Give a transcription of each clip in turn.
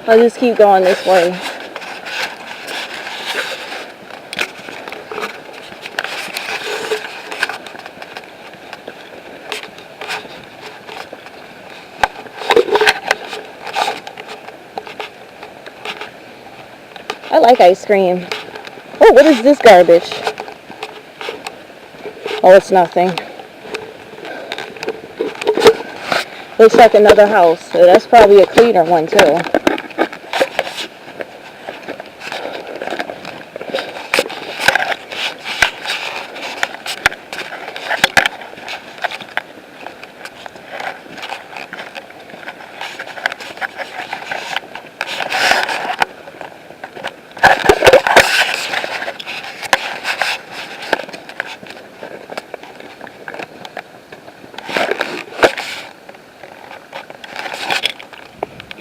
I'll just keep going this way. I like ice cream. Oh, what is this garbage? Oh, it's nothing. Looks like another house. So that's probably a cleaner one too.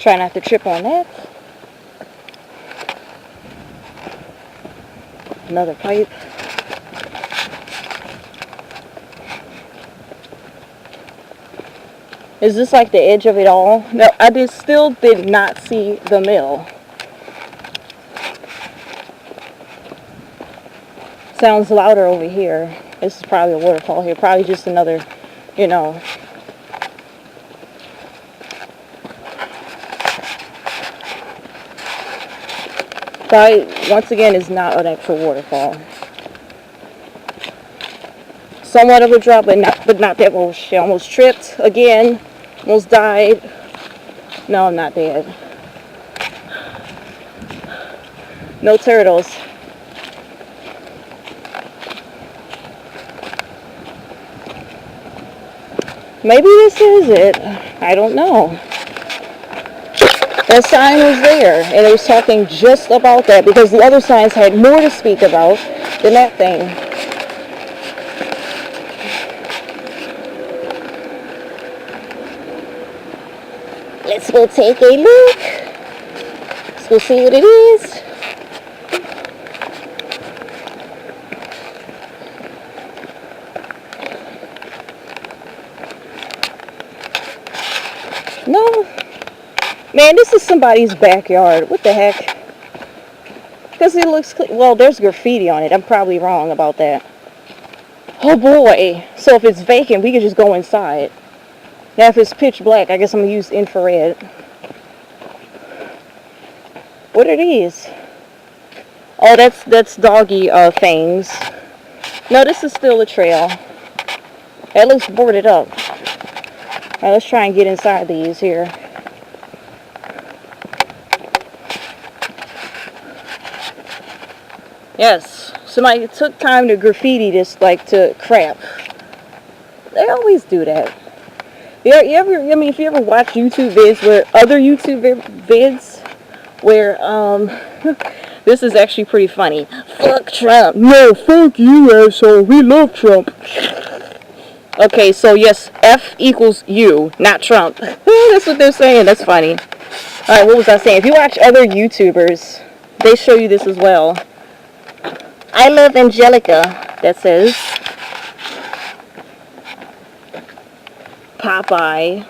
Try not to trip on that. Another pipe. Is this like the edge of it all? No, I still did not see the mill. Sounds louder over here. This is probably a waterfall here. Probably just another, you know. But once again, is not an actual waterfall. Somewhat of a drop, but not that. Oh shit! Almost tripped again. Almost died. No, I'm not dead. No turtles. Maybe this is it. I don't know. That sign was there, and it was talking just about that, because the other signs had more to speak about than that thing. Let's go take a look. Let's go see what it is. No. Man, this is somebody's backyard. What the heck? Because it looks well, there's graffiti on it. I'm probably wrong about that. Oh boy. So if it's vacant, we can just go inside. Now if it's pitch black, I guess I'm going to use infrared. What are these? Oh, that's doggy things. No, this is still a trail. That looks boarded up. Alright, let's try and get inside these here. Yes, somebody took time to graffiti this, like, to crap. They always do that. If you ever watch YouTube vids where other YouTube vids where, this is actually pretty funny. Fuck Trump. No, fuck you, asshole. We love Trump. Okay, so yes, F equals you, not Trump. That's what they're saying. That's funny. Alright, what was I saying? If you watch other YouTubers, they show you this as well. I love Angelica, that says. Popeye.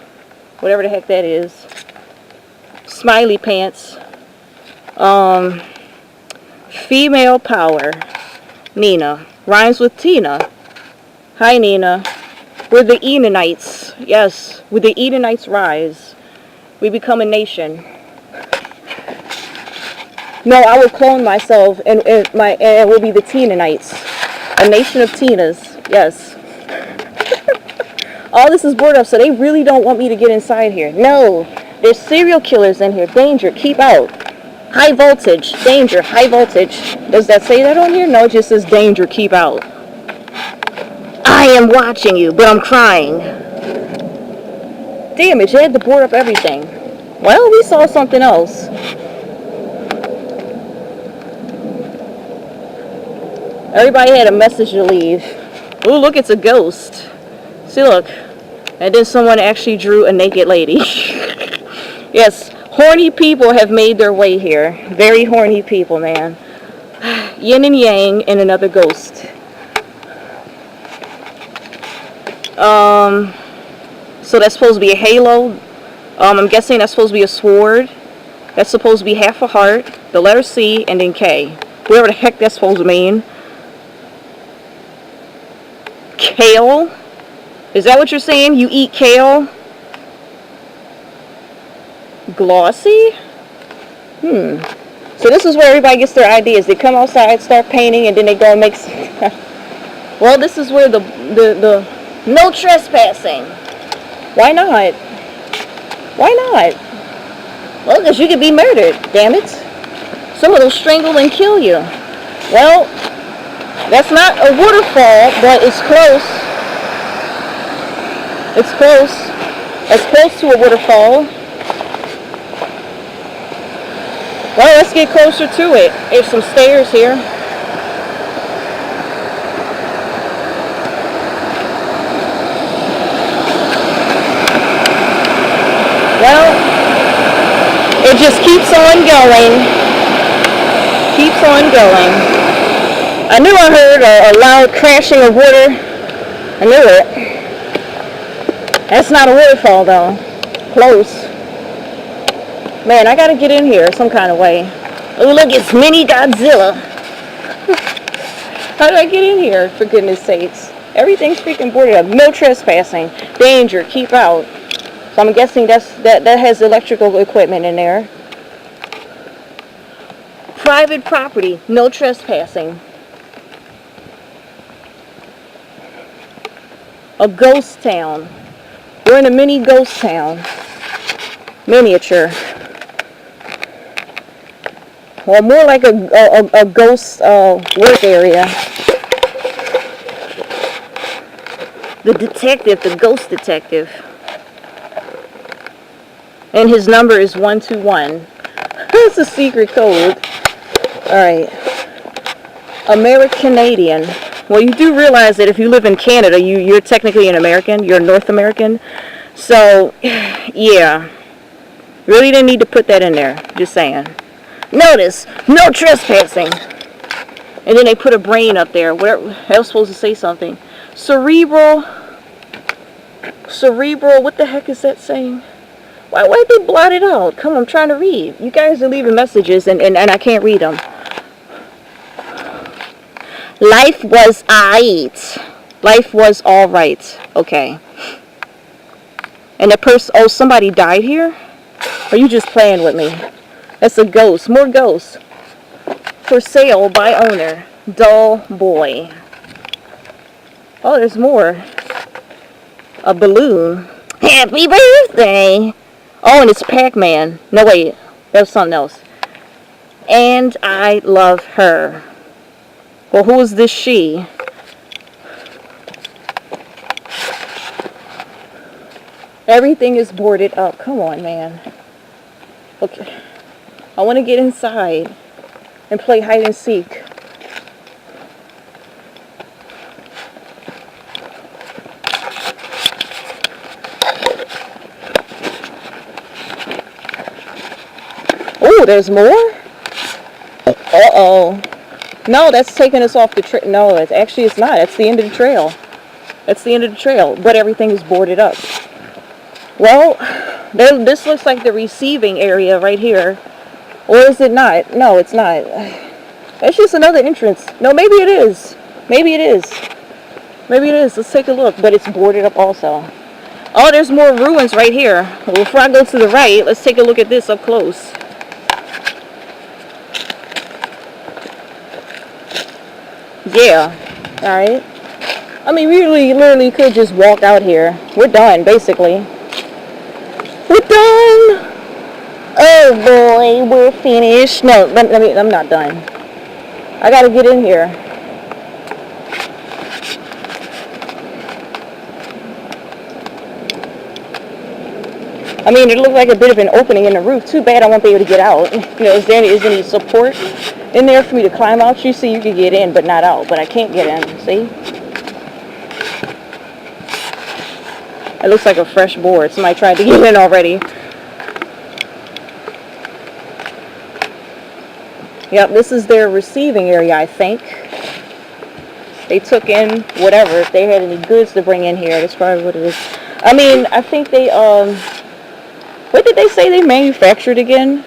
Whatever the heck that is. Smiley pants. Female power. Nina. Rhymes with Tina. Hi, Nina. We're the Edenites. Yes, with the Edenites rise, we become a nation. No, I will clone myself, and it will be the Teenanites, a nation of Tinas. Yes. All this is boarded up, so they really don't want me to get inside here. No, there's serial killers in here. Danger, keep out. High voltage, danger, high voltage. Does that say that on here? No, it just says danger, keep out. I am watching you, but I'm crying. Damn it, you had to board up everything. Well, we saw something else. Everybody had a message to leave. Ooh, look, it's a ghost. See, look. And then someone actually drew a naked lady. Yes, horny people have made their way here. Very horny people, man. Yin and yang and another ghost. So that's supposed to be a halo. I'm guessing that's supposed to be a sword. That's supposed to be half a heart, the letter C, and then K. Whatever the heck that's supposed to mean. Kale? Is that what you're saying? You eat kale? Glossy? So this is where everybody gets their ideas. They come outside, start painting, and then they go and make... Well, this is where the no trespassing. Why not? Why not? Well, because you could be murdered, damn it. Someone will strangle and kill you. Well, that's not a waterfall, but it's close. It's close. It's close to a waterfall. Well, let's get closer to it. There's some stairs here. Well, it just keeps on going. Keeps on going. I knew I heard a loud crashing of water. I knew it. That's not a waterfall though. Close. Man, I gotta get in here some kind of way. Oh look, it's Mini Godzilla. How did I get in here, for goodness sakes? Everything's freaking boarded up. No trespassing. Danger, keep out. So I'm guessing that has electrical equipment in there. Private property, no trespassing. A ghost town. We're in a mini ghost town. Miniature. Well, more like a ghost work area. The detective, the ghost detective. And his number is 121. That's a secret code. Alright. American-Canadian. Well, you do realize that if you live in Canada, you're technically an American. You're a North American. So, yeah. Really didn't need to put that in there. Just saying. Notice, no trespassing. And then they put a brain up there. Whatever, I was supposed to say something. Cerebral. What the heck is that saying? Why did they blot it out? Come on, I'm trying to read. You guys are leaving messages and I can't read them. Life was alright. Life was alright. Okay. And the person, oh, somebody died here? Or are you just playing with me? That's a ghost. More ghosts. For sale by owner. Dull boy. Oh, there's more. A balloon. Happy birthday! Oh, and it's Pac-Man. No, wait. That was something else. And I love her. Well, who is this she? Everything is boarded up. Come on, man. Okay. I want to get inside and play hide and seek. Oh, there's more? Uh-oh. No, that's taking us off the trail. No, it's not. That's the end of the trail. That's the end of the trail. But everything is boarded up. Well, this looks like the receiving area right here. Or is it not? No, it's not. It's just another entrance. No, maybe it is. Maybe it is. Maybe it is. Let's take a look. But it's boarded up also. Oh, there's more ruins right here. Well, before I go to the right, let's take a look at this up close. Yeah. Alright. I mean, we really literally could just walk out here. We're done, basically. We're done! Oh boy, we're finished. No, I'm not done. I gotta get in here. I mean, it looked like a bit of an opening in the roof. Too bad I won't be able to get out. You know, is there any support in there for me to climb out? You see, you could get in, but not out. But I can't get in, see? It looks like a fresh board. Somebody tried to get in already. Yep, this is their receiving area, I think. They took in whatever. If they had any goods to bring in here, that's probably what it is. I mean, I think they, what did they say they manufactured again?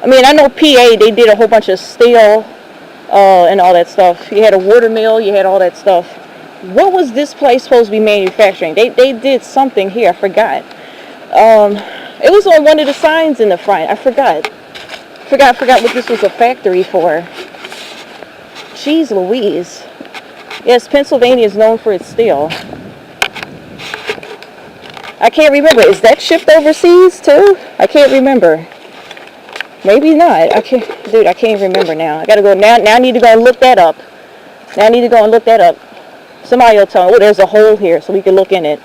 I mean, I know PA, they did a whole bunch of steel and all that stuff. You had a water mill, you had all that stuff. What was this place supposed to be manufacturing? They did something here, I forgot. It was on one of the signs in the front. I forgot what this was a factory for. Jeez Louise. Yes, Pennsylvania is known for its steel. I can't remember. Is that shipped overseas too? I can't remember. Maybe not. I can't remember now. I gotta go now. Now I need to go and look that up. Somebody will tell me, oh, there's a hole here, so we can look in it.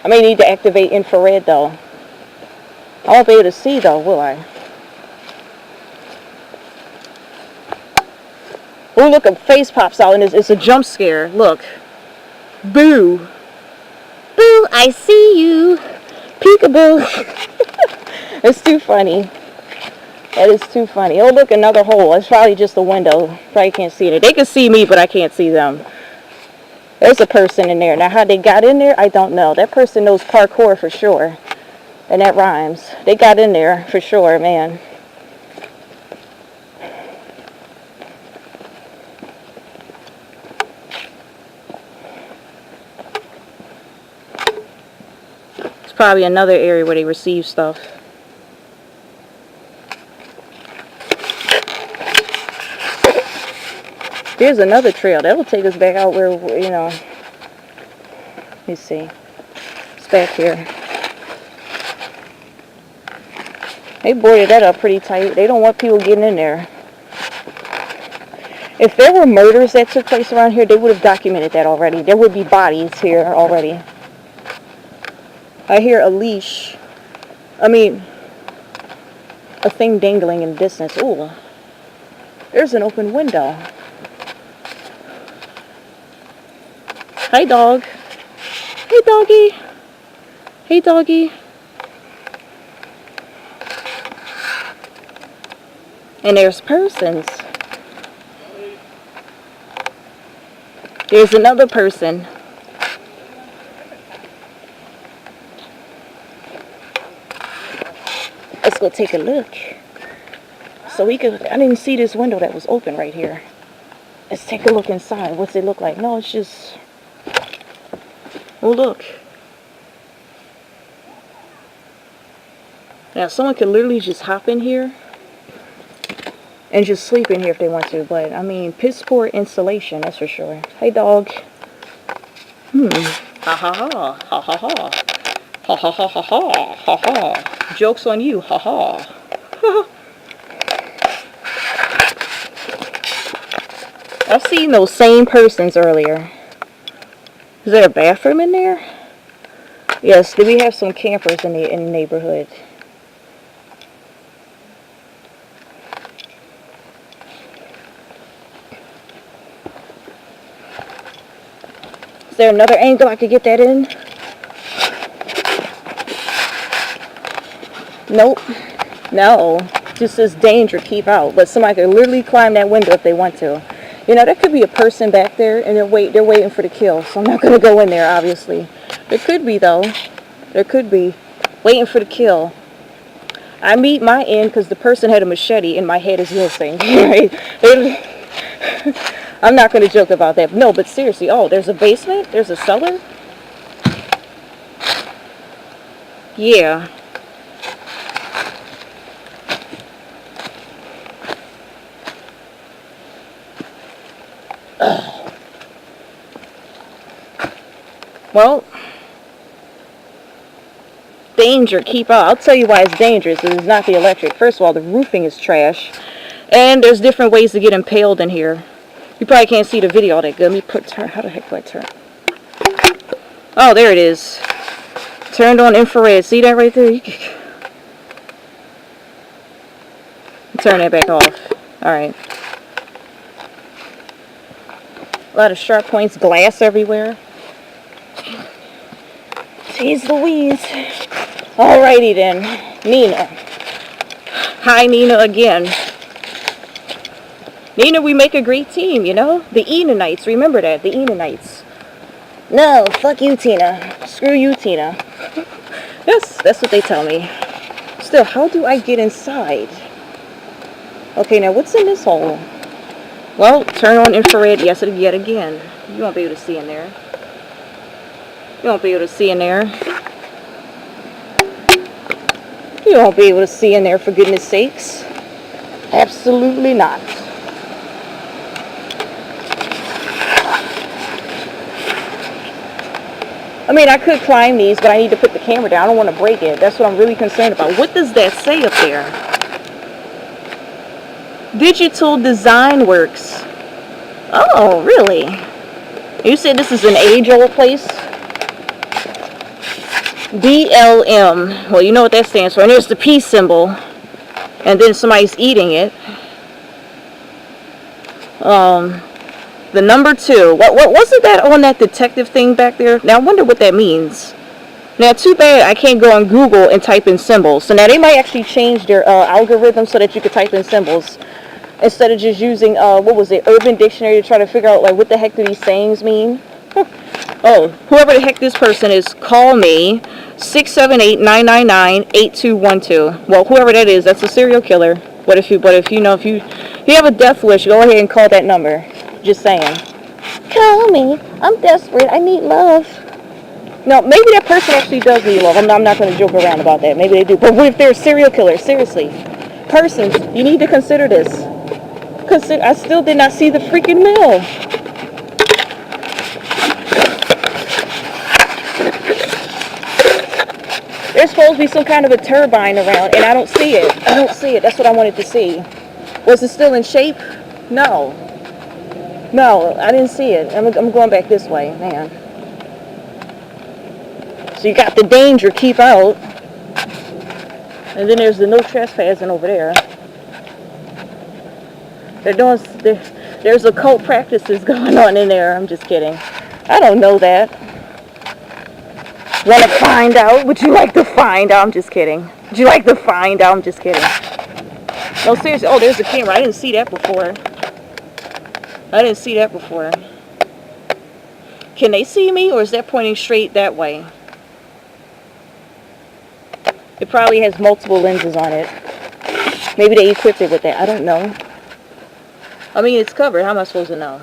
I may need to activate infrared though. I won't be able to see though, will I? Oh, look, a face pops out and it's a jump scare. Look. Boo. Boo, I see you. Peekaboo. It's too funny. That is too funny. Oh, look, another hole. It's probably just a window. Probably can't see it. They can see me, but I can't see them. There's a person in there. Now, how they got in there, I don't know. That person knows parkour for sure. And that rhymes. They got in there for sure, man. It's probably another area where they receive stuff. There's another trail. That'll take us back out where, you know. Let me see. It's back here. They boarded that up pretty tight. They don't want people getting in there. If there were murders that took place around here, they would have documented that already. There would be bodies here already. I hear a leash. I mean, a thing dangling in the distance. Ooh. There's an open window. Hi, dog. Hey, doggy. Hey, doggy. And there's persons. There's another person. Let's go take a look. So we could, I didn't see this window that was open right here. Let's take a look inside. What's it look like? No, it's just, oh, look. Now, someone could literally just hop in here and just sleep in here if they want to. But, I mean, piss poor insulation, that's for sure. Hey, dog. Ha ha ha. Ha ha ha. Ha ha ha ha ha. Ha ha. Joke's on you. Ha ha. I've seen those same persons earlier. Is there a bathroom in there? Yes, do we have some campers in the neighborhood? Is there another angle I could get that in? Nope. No. Just says danger, keep out. But somebody could literally climb that window if they want to. You know, there could be a person back there and they're waiting for the kill. So I'm not going to go in there, obviously. There could be, though. There could be. Waiting for the kill. I meet my end because the person had a machete and my head is missing. Right? I'm not going to joke about that. No, but seriously. Oh, there's a basement? There's a cellar? Yeah. Ugh. Well, danger, keep out. I'll tell you why it's dangerous. It's not the electric. First of all, the roofing is trash. And there's different ways to get impaled in here. You probably can't see the video all that good. Let me turn. How the heck do I turn? Oh, there it is. Turned on infrared. See that right there? Turn that back off. Alright. A lot of sharp points. Glass everywhere. Jeez Louise. Alrighty then. Nina. Hi, Nina, again. Nina, we make a great team, you know? The Enonites. Remember that. The Enonites. No, fuck you, Tina. Screw you, Tina. Yes, that's what they tell me. Still, how do I get inside? Okay, now what's in this hole? Well, turn on infrared yet again. You won't be able to see in there. You won't be able to see in there. You won't be able to see in there, for goodness sakes. Absolutely not. I mean, I could climb these, but I need to put the camera down. I don't want to break it. That's what I'm really concerned about. What does that say up there? Digital Design Works. Oh, really? You said this is an age-old place? BLM. Well, you know what that stands for. And there's the peace symbol. And then somebody's eating it. The number 2. What wasn't that on that detective thing back there? Now, I wonder what that means. Now, too bad I can't go on Google and type in symbols. So now they might actually change their algorithm so that you could type in symbols instead of just using, what was it, Urban Dictionary to try to figure out, like, what the heck do these sayings mean? Oh, whoever the heck this person is, call me, 678-999-8212. Well, whoever that is, that's a serial killer. But if you have a death wish, go ahead and call that number. Just saying. Call me. I'm desperate. I need love. No, maybe that person actually does need love. I'm not going to joke around about that. Maybe they do. But what if they're a serial killer? Seriously. Persons, you need to consider this. I still did not see the freaking mill. There's supposed to be some kind of a turbine around, and I don't see it. I don't see it. That's what I wanted to see. Was it still in shape? No. No, I didn't see it. I'm going back this way, man. So you got the danger, keep out. And then there's the no trespassing over there. There's occult practices going on in there. I'm just kidding. I don't know that. Want to find out? Would you like to find out? I'm just kidding. Would you like to find out? I'm just kidding. No, seriously. Oh, there's the camera. I didn't see that before. Can they see me, or is that pointing straight that way? It probably has multiple lenses on it. Maybe they equipped it with that. I don't know. I mean, it's covered. How am I supposed to know?